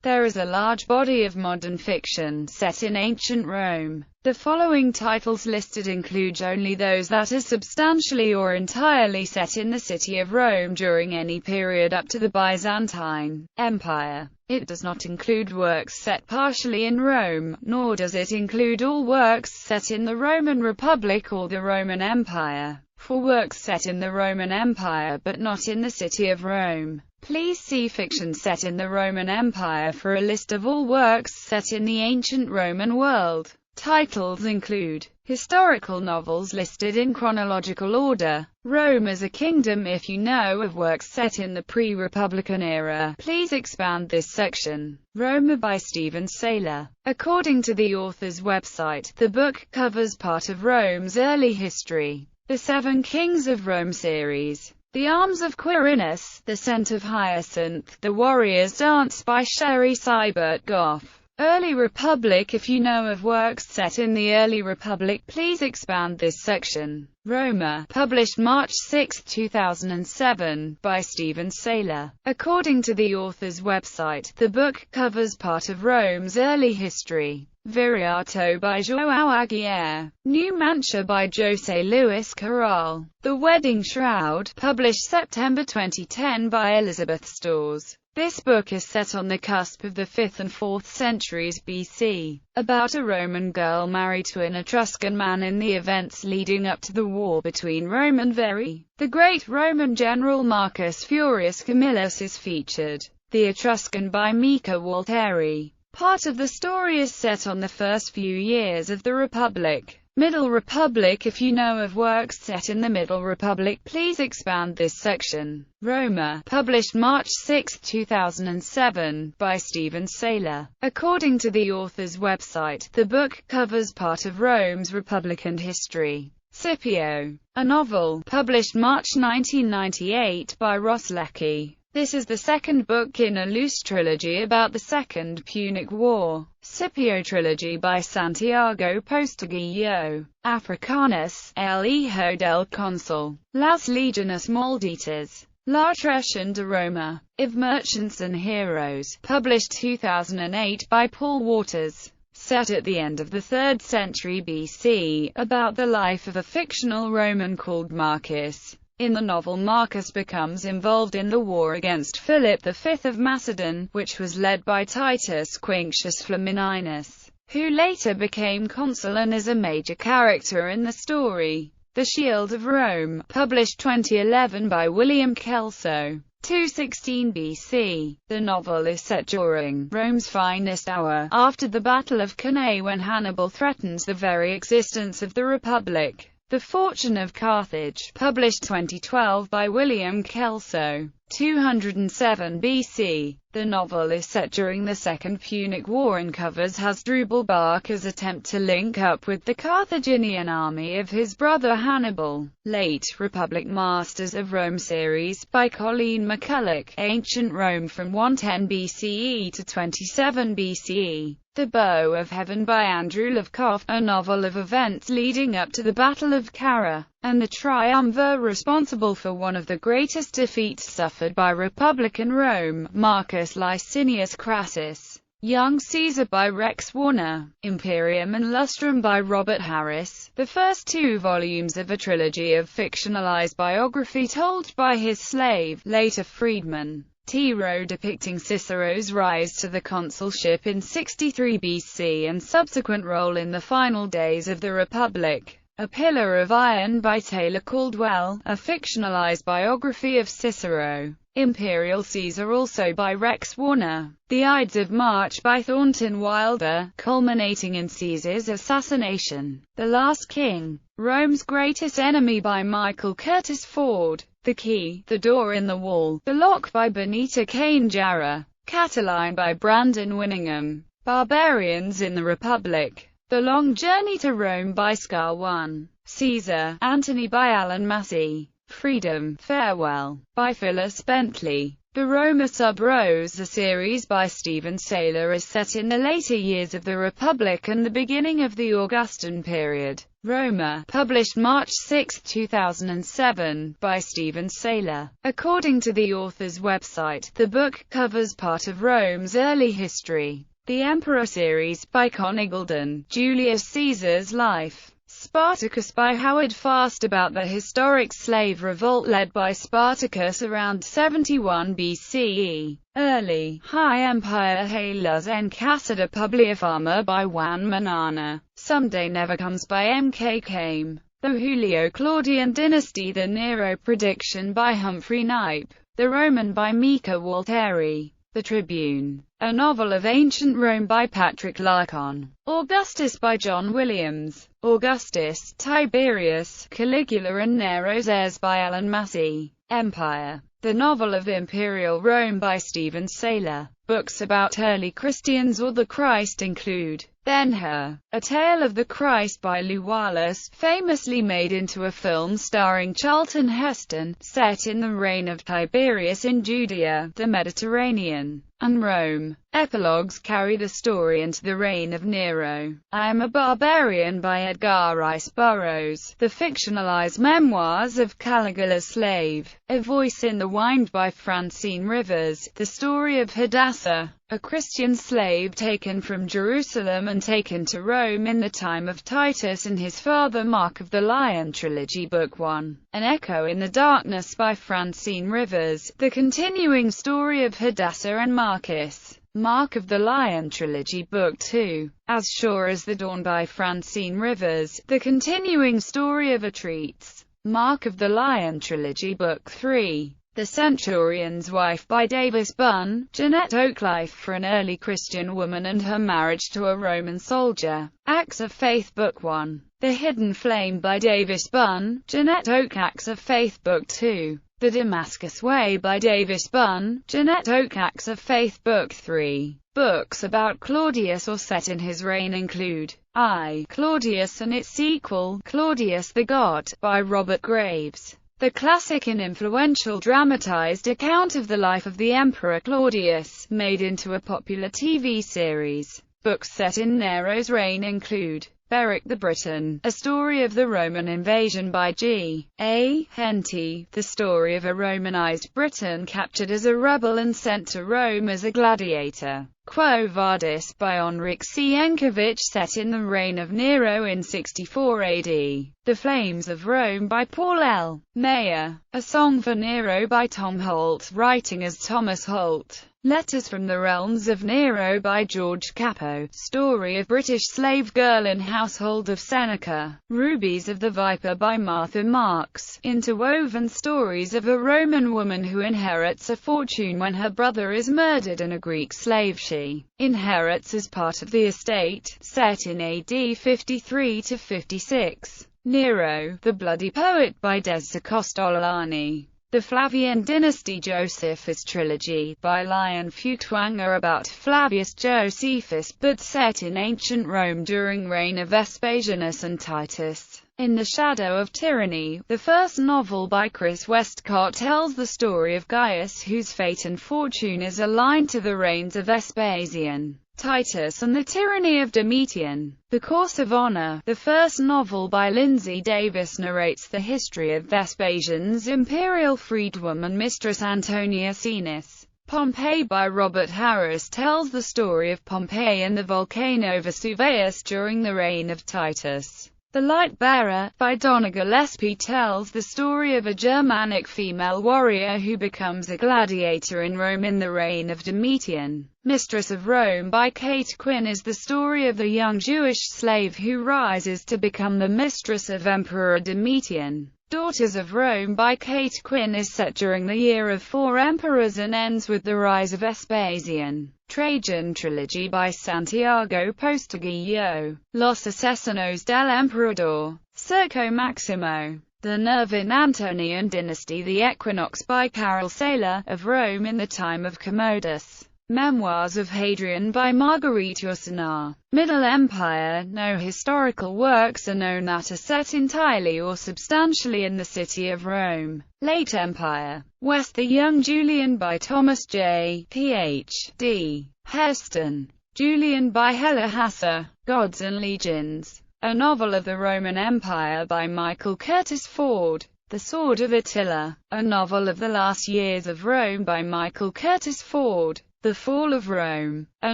There is a large body of modern fiction set in ancient Rome. The following titles listed include only those that are substantially or entirely set in the city of Rome during any period up to the Byzantine Empire. It does not include works set partially in Rome, nor does it include all works set in the Roman Republic or the Roman Empire. For works set in the Roman Empire but not in the city of Rome, please see Fiction set in the Roman Empire for a list of all works set in the ancient Roman world. Titles include historical novels listed in chronological order. Rome as a Kingdom. If you know of works set in the pre-Republican era, please expand this section. Roma by Stephen Saylor. According to the author's website, the book covers part of Rome's early history. The Seven Kings of Rome series. The Arms of Quirinus, The Scent of Hyacinth, The Warrior's Dance by Sherry Sybert Goff. Early Republic. If you know of works set in the early Republic, please expand this section. Roma, published March 6, 2007, by Stephen Saylor. According to the author's website, the book covers part of Rome's early history. Viriato by João Aguiar. New Mancha by José Luis Corral. The Wedding Shroud, published September 2010 by Elizabeth Storrs. This book is set on the cusp of the 5th and 4th centuries BC, about a Roman girl married to an Etruscan man in the events leading up to the war between Rome and Verri. The great Roman general Marcus Furius Camillus is featured. The Etruscan by Mika Walteri. Part of the story is set on the first few years of the Republic. Middle Republic. If you know of works set in the Middle Republic, please expand this section. Roma, published March 6, 2007, by Stephen Saylor. According to the author's website, the book covers part of Rome's Republican history. Scipio, a novel, published March 1998 by Ross Leckey. This is the second book in a loose trilogy about the Second Punic War. Scipio Trilogy by Santiago Posteguillo. Africanus, El Hijo del Consul. Las Legiones Malditas. La Traición de Roma. Of Merchants and Heroes, published 2008 by Paul Waters. Set at the end of the 3rd century BC, about the life of a fictional Roman called Marcus. In the novel, Marcus becomes involved in the war against Philip V of Macedon, which was led by Titus Quinctius Flamininus, who later became consul and is a major character in the story. The Shield of Rome, published 2011 by William Kelso. 216 BC. The novel is set during Rome's finest hour, after the Battle of Cannae, when Hannibal threatens the very existence of the Republic. The Fortune of Carthage, published 2012 by William Kelso. 207 BC. The novel is set during the Second Punic War and covers Hasdrubal Barca's attempt to link up with the Carthaginian army of his brother Hannibal. Late Republic. Masters of Rome series, by Colleen McCulloch. Ancient Rome from 110 BCE to 27 BCE. The Bow of Heaven by Andrew Lovecoff, a novel of events leading up to the Battle of Cara, and the triumvir responsible for one of the greatest defeats suffered by Republican Rome, Marcus Licinius Crassus. Young Caesar by Rex Warner. Imperium and Lustrum by Robert Harris, the first 2 volumes of a trilogy of fictionalized biography told by his slave, later freedman, Tiro, depicting Cicero's rise to the consulship in 63 BC and subsequent role in the final days of the Republic. A Pillar of Iron by Taylor Caldwell, a fictionalized biography of Cicero. Imperial Caesar, also by Rex Warner. The Ides of March by Thornton Wilder, culminating in Caesar's assassination. The Last King. Rome's Greatest Enemy by Michael Curtis Ford. The Key, The Door in the Wall, The Lock by Benita Kane Jarrah. Catiline by Brandon Winningham. Barbarians in the Republic. The Long Journey to Rome by Scar One. Caesar, Antony by Alan Massey. Freedom, Farewell, by Phyllis Bentley. The Roma sub-Rose, a series by Stephen Saylor, is set in the later years of the Republic and the beginning of the Augustan period. Roma, published March 6, 2007, by Stephen Saylor. According to the author's website, the book covers part of Rome's early history. The Emperor series, by Con Eagledon. Julius Caesar's life. Spartacus, by Howard Fast, about the historic slave revolt led by Spartacus around 71 BCE. Early High Empire Halas en Cassida Publiafama, by Juan Manana. Someday Never Comes, by M.K. Kame. The Julio-Claudian Dynasty, The Nero Prediction, by Humphrey Knipe. The Roman, by Mika Walteri. The Tribune, a novel of ancient Rome, by Patrick Larcon. Augustus, by John Williams. Augustus, Tiberius, Caligula and Nero's heirs, by Alan Massey. Empire, the novel of imperial Rome, by Stephen Saylor. Books about early Christians or the Christ include Ben-Hur, A Tale of the Christ, by Lew Wallace, famously made into a film starring Charlton Heston, set in the reign of Tiberius in Judea, the Mediterranean, and Rome. Epilogues carry the story into the reign of Nero. I Am a Barbarian, by Edgar Rice Burroughs. The fictionalized memoirs of Caligula's slave. A Voice in the Wind, by Francine Rivers. The story of Hadassah, a Christian slave taken from Jerusalem and taken to Rome in the time of Titus and his father. Mark of the Lion Trilogy, Book 1. An Echo in the Darkness, by Francine Rivers. The continuing story of Hadassah and Marcus. Mark of the Lion Trilogy, Book 2. As Sure as the Dawn, by Francine Rivers. The continuing story of Atreats. Mark of the Lion Trilogy, Book 3. The Centurion's Wife, by Davis Bunn. Jeanette Oak, Life for an Early Christian Woman and Her Marriage to a Roman Soldier. Acts of Faith, Book 1. The Hidden Flame, by Davis Bunn. Jeanette Oak, Acts of Faith, Book 2. The Damascus Way, by Davis Bunn. Jeanette Oak, Acts of Faith, Book 3. Books about Claudius or set in his reign include I, Claudius and its sequel, Claudius the God, by Robert Graves. The classic and influential dramatized account of the life of the Emperor Claudius, made into a popular TV series. Books set in Nero's reign include Beric the Briton, A Story of the Roman Invasion, by G. A. Henty, the story of a Romanized Briton captured as a rebel and sent to Rome as a gladiator. Quo Vadis, by Enric Sienkiewicz, set in the reign of Nero in 64 AD. The Flames of Rome, by Paul L. Mayer. A Song for Nero, by Tom Holt, writing as Thomas Holt. Letters from the Realms of Nero, by George Capo. Story of British slave girl in household of Seneca. Rubies of the Viper, by Martha Marks. Interwoven stories of a Roman woman who inherits a fortune when her brother is murdered, and a Greek slave she inherits as part of the estate, set in AD 53 to 56. Nero, the Bloody Poet, by Dezza Costolani. The Flavian Dynasty Josephus Trilogy, by Lion Futuanga, about Flavius Josephus, but set in ancient Rome during reign of Vespasianus and Titus. In the Shadow of Tyranny, the first novel by Chris Westcott, tells the story of Gaius, whose fate and fortune is aligned to the reigns of Vespasian, Titus and the tyranny of Domitian. The Course of Honor, the first novel by Lindsay Davis, narrates the history of Vespasian's imperial freedwoman Mistress Antonia Cenis. Pompeii, by Robert Harris, tells the story of Pompeii and the volcano Vesuvius during the reign of Titus. The Light Bearer, by Donna Gillespie, tells the story of a Germanic female warrior who becomes a gladiator in Rome in the reign of Domitian. Mistress of Rome, by Kate Quinn, is the story of the young Jewish slave who rises to become the mistress of Emperor Domitian. Daughters of Rome, by Kate Quinn, is set during the year of 4 emperors and ends with the rise of Vespasian. Trajan Trilogy, by Santiago Posteguillo. Los Asesinos del Emperador. Circo Maximo. The Nervin-Antonian Dynasty. The Equinox, by Carol Saylor, of Rome in the time of Commodus. Memoirs of Hadrian by Marguerite Yourcenar. Middle Empire. No historical works are known that are set entirely or substantially in the city of Rome. Late Empire. West. The Young Julian by Thomas J. Ph.D. Hairston. Julian by Hella Hasser. Gods and Legions. A novel of the Roman Empire by Michael Curtis Ford. The Sword of Attila. A novel of the last years of Rome by Michael Curtis Ford. The Fall of Rome. A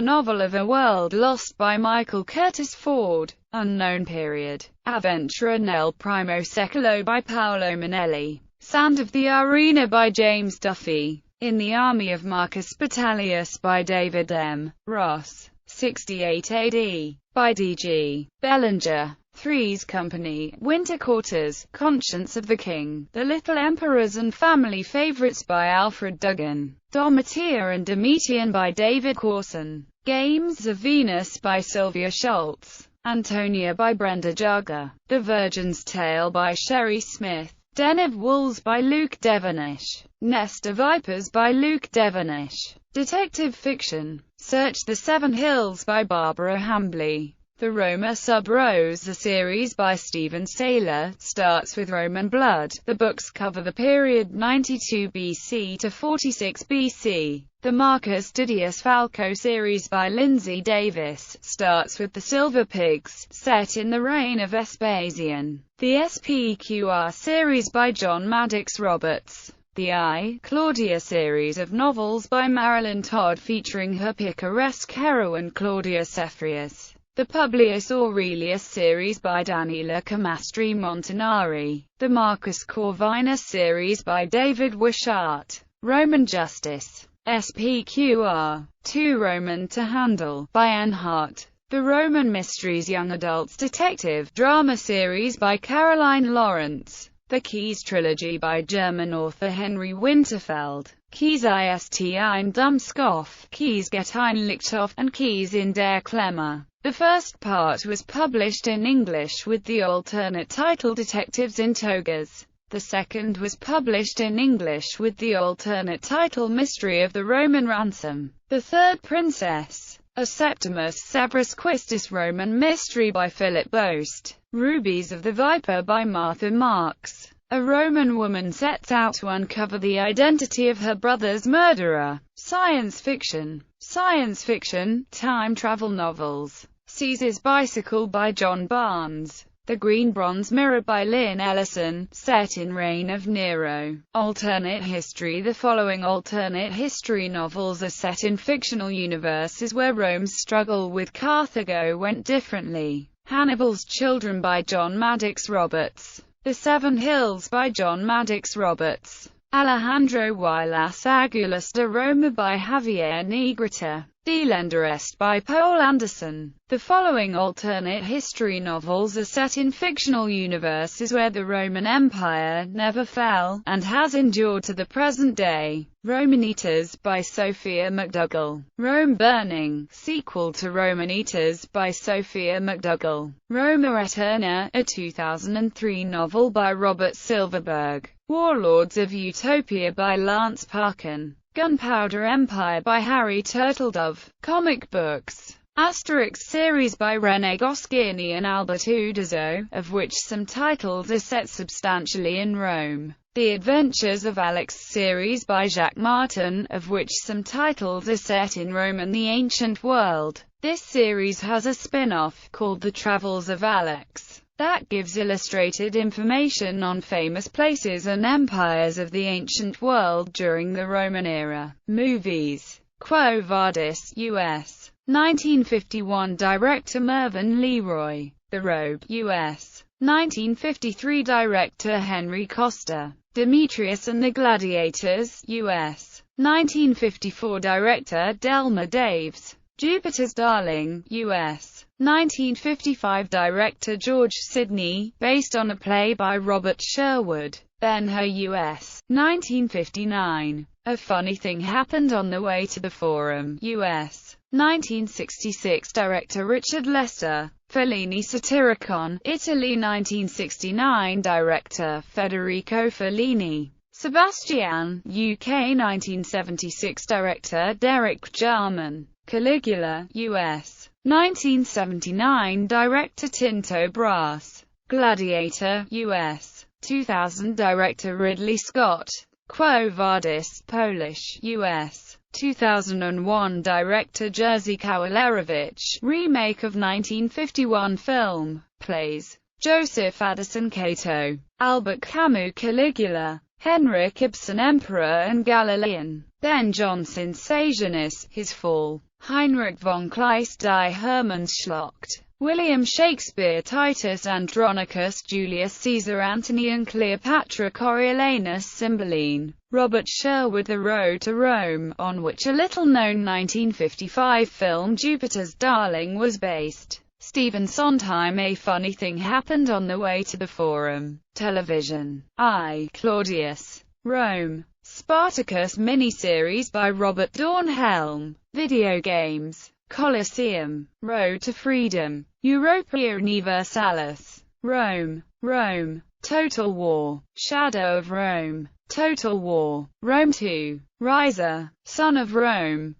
novel of a world lost by Michael Curtis Ford. Unknown period. Avventura nel primo secolo by Paolo Manelli. Sand of the Arena by James Duffy. In the Army of Marcus Battalius by David M. Ross. 68 AD. By D.G. Bellinger. Three's Company. Winter Quarters. Conscience of the King. The Little Emperors and Family Favorites by Alfred Duggan. Domitia and Domitian by David Corson. Games of Venus by Sylvia Schultz. Antonia by Brenda Jager. The Virgin's Tale by Sherry Smith. Den of Wolves by Luke Devenish. Nest of Vipers by Luke Devenish. Detective fiction. Search the Seven Hills by Barbara Hambly. The Roma Sub-Rose, a series by Stephen Saylor, starts with Roman blood. The books cover the period 92 BC to 46 BC. The Marcus Didius Falco series by Lindsay Davis starts with the Silver Pigs, set in the reign of Vespasian. The SPQR series by John Maddox Roberts. The I, Claudia series of novels by Marilyn Todd featuring her picaresque heroine Claudia Cephreus. The Publius Aurelius series by Daniela Camastri Montanari. The Marcus Corvinus series by David Wishart. Roman Justice. SPQR. Too Roman to Handle by Anne Hart. The Roman Mysteries Young Adults Detective Drama series by Caroline Lawrence. The Keys Trilogy by German author Henry Winterfeld. Keys ist ein Dummskopf, Keys get ein Lichthof, and Keys in der Klemme. The first part was published in English with the alternate title Detectives in Togas. The second was published in English with the alternate title Mystery of the Roman Ransom. The Third Princess. A Septimus Severus Quistis Roman Mystery by Philip Boast. Rubies of the Viper by Martha Marks. A Roman woman sets out to uncover the identity of her brother's murderer. Science fiction. Science fiction, time travel novels. Caesar's Bicycle by John Barnes. The Green Bronze Mirror by Lynn Ellison, set in reign of Nero. Alternate history. The following alternate history novels are set in fictional universes where Rome's struggle with Carthago went differently. Hannibal's Children by John Maddox Roberts. The Seven Hills by John Maddox Roberts. Alejandro y las Águilas de Roma by Javier Negrita. Die Länder Est by Paul Anderson. The following alternate history novels are set in fictional universes where the Roman Empire never fell, and has endured to the present day. Romanitas by Sophia McDougall. Rome Burning, sequel to Romanitas by Sophia McDougall. Roma Eterna, a 2003 novel by Robert Silverberg. Warlords of Utopia by Lance Parkin. Gunpowder Empire by Harry Turtledove. Comic books. Asterix series by René Goscinny and Albert Uderzo, of which some titles are set substantially in Rome. The Adventures of Alex series by Jacques Martin, of which some titles are set in Rome and the ancient world. This series has a spin-off, called The Travels of Alex, that gives illustrated information on famous places and empires of the ancient world during the Roman era. Movies. Quo Vadis, U.S. 1951 Director Mervyn Leroy. The Robe, U.S. 1953 Director Henry Costa. Demetrius and the Gladiators, U.S. 1954 Director Delmer Daves. Jupiter's Darling, U.S. 1955 Director George Sidney, based on a play by Robert Sherwood. Ben-Hur, U.S. 1959. A Funny Thing Happened on the Way to the Forum, U.S. 1966 Director Richard Lester. Fellini Satyricon, Italy 1969 Director Federico Fellini. Sebastian, UK 1976 director Derek Jarman. Caligula, US 1979 director Tinto Brass. Gladiator, US 2000 director Ridley Scott. Quo Vadis, Polish, US 2001 director Jerzy Kawalerowicz. Remake of 1951 film. Plays Joseph Addison Cato, Albert Camus. Caligula, Henrik Ibsen Emperor and Galilean. Ben Jonson Sejanus, His Fall. Heinrich von Kleist Die Hermannsschlacht. William Shakespeare Titus Andronicus Julius Caesar Antony and Cleopatra Coriolanus Cymbeline. Robert Sherwood The Road to Rome, on which a little-known 1955 film Jupiter's Darling was based. Stephen Sondheim A Funny Thing Happened on the Way to the Forum. Television. I, Claudius. Rome. Spartacus miniseries by Robert Dornhelm. Video games. Colosseum. Road to Freedom. Europa Universalis. Rome. Rome. Total War. Shadow of Rome. Total War. Rome 2. Riser. Son of Rome.